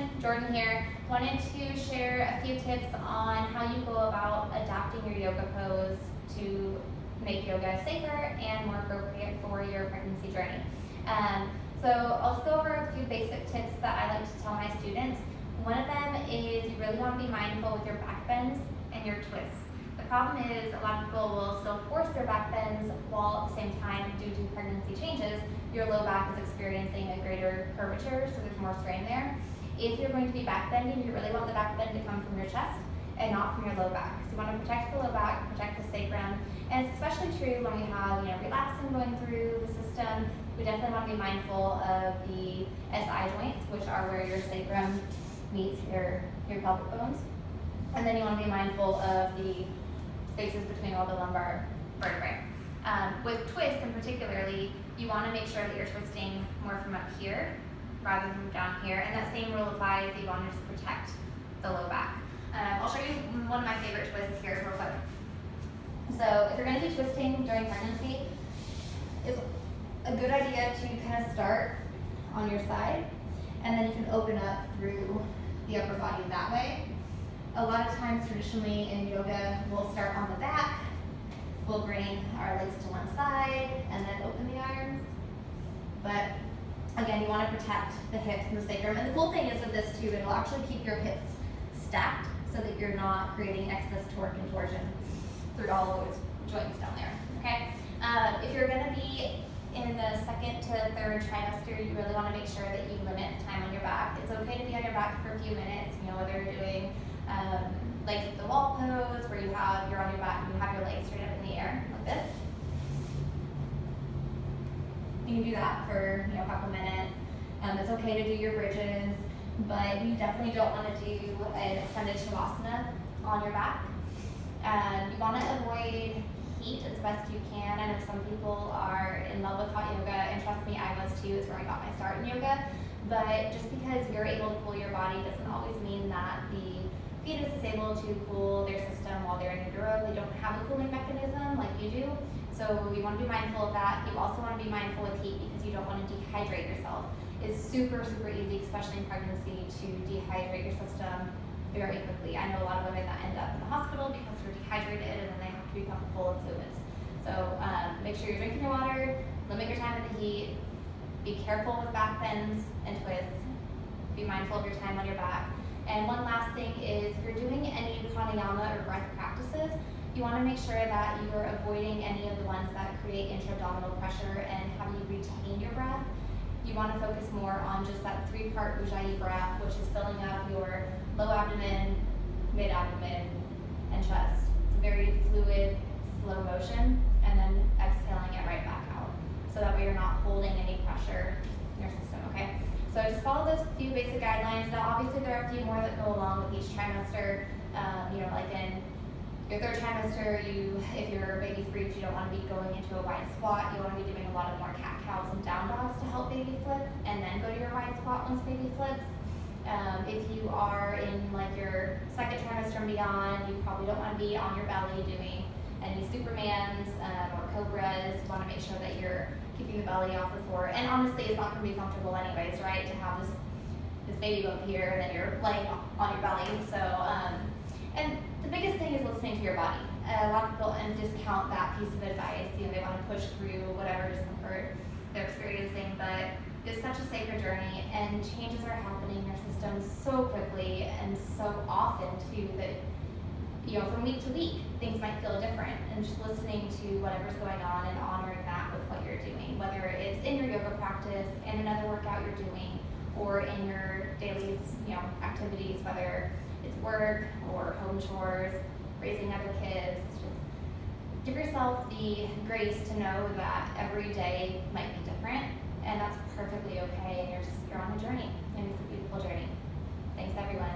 everyone, Jordan here. Wanted to share a few tips on how you go about adapting your yoga pose to make yoga safer and more appropriate for your pregnancy journey. So I'll just go over a few basic tips that I like to tell my students. One of them is you really want to be mindful with your back bends and your twists. The problem is a lot of people will still force their back bends while at the same time, due to pregnancy changes, your low back is experiencing a greater curvature, so there's more strain there. If you're going to be back bending, you really want the back bend to come from your chest and not from your low back. So you want to protect the low back, protect the sacrum, and it's especially true when we have relapsing going through the system. We definitely want to be mindful of the SI joints, which are where your sacrum meets your pelvic bones. And then you want to be mindful of the spaces between all the lumbar vertebrae. With twists in particularly, you want to make sure that you're twisting more from up here rather than down here, and that same rule applies. You want to just protect the low back. I'll show you one of my favorite twists here real quick. So if you're going to be twisting during pregnancy, it's a good idea to kind of start on your side, and then you can open up through the upper body that way. A lot of times traditionally in yoga, we'll start on the back, we'll bring our legs to one side, and then open the arms. But again, you want to protect the hips and the sacrum. And the cool thing is with this too, it'll actually keep your hips stacked so that you're not creating excess torque and torsion through all those joints down there, okay? If you're gonna be in the second to third trimester, you really wanna make sure that you limit time on your back. It's okay to be on your back for a few minutes, whether you're doing legs at the wall pose, where you're on your back and you have your legs straight up in the air, like this. You can do that for a couple minutes. It's okay to do your bridges, but you definitely don't want to do an extended shavasana on your back. You want to avoid heat as best you can. I know some people are in love with hot yoga, and trust me, I was too. It's where I got my start in yoga. But just because you're able to cool your body doesn't always mean that the fetus is able to cool their system while they're in utero. They don't have a cooling mechanism like you do. So you want to be mindful of that. You also want to be mindful with heat because you don't want to dehydrate yourself. It's super, super easy, especially in pregnancy, to dehydrate your system very quickly. I know a lot of women that end up in the hospital because they're dehydrated and then they have to be pumped full of fluids. So make sure you're drinking your water, limit your time in the heat, be careful with back bends and twists, be mindful of your time on your back. And one last thing is, if you're doing any pranayama or breath practices, you want to make sure that you are avoiding any of the ones that create intra-abdominal pressure and have you retain your breath. You want to focus more on just that 3-part Ujjayi breath, which is filling up your low abdomen, mid abdomen, and chest. It's a very fluid, slow motion, and then exhaling it right back out. So that way you're not holding any pressure in your system, okay? So just follow those few basic guidelines. Now obviously there are a few more that go along with each trimester. Like in your third trimester, if your baby's breech, you don't want to be going into a wide squat. You want to be doing a lot of more cat-cows and down dogs to help baby flip, and then go to your wide squat once baby flips. If you are in your second trimester and beyond, you probably don't want to be on your belly doing any Supermans or Cobras. You want to make sure that you're keeping the belly off the floor. And honestly, it's not going to be comfortable anyways, right? To have this baby up here and then you're laying on your belly. So, and the biggest thing is listening to your body. A lot of people discount that piece of advice. They want to push through whatever discomfort they're experiencing, but it's such a sacred journey, and changes are happening in your system so quickly and so often too that from week to week things might feel different. And just listening to whatever's going on and honoring that with what you're doing, whether it's in your yoga practice, in another workout you're doing, or in your daily activities, whether it's work or home chores, raising other kids. Just give yourself the grace to know that every day might be different, and that's perfectly okay, and you're on a journey, and it's a beautiful journey. Thanks everyone.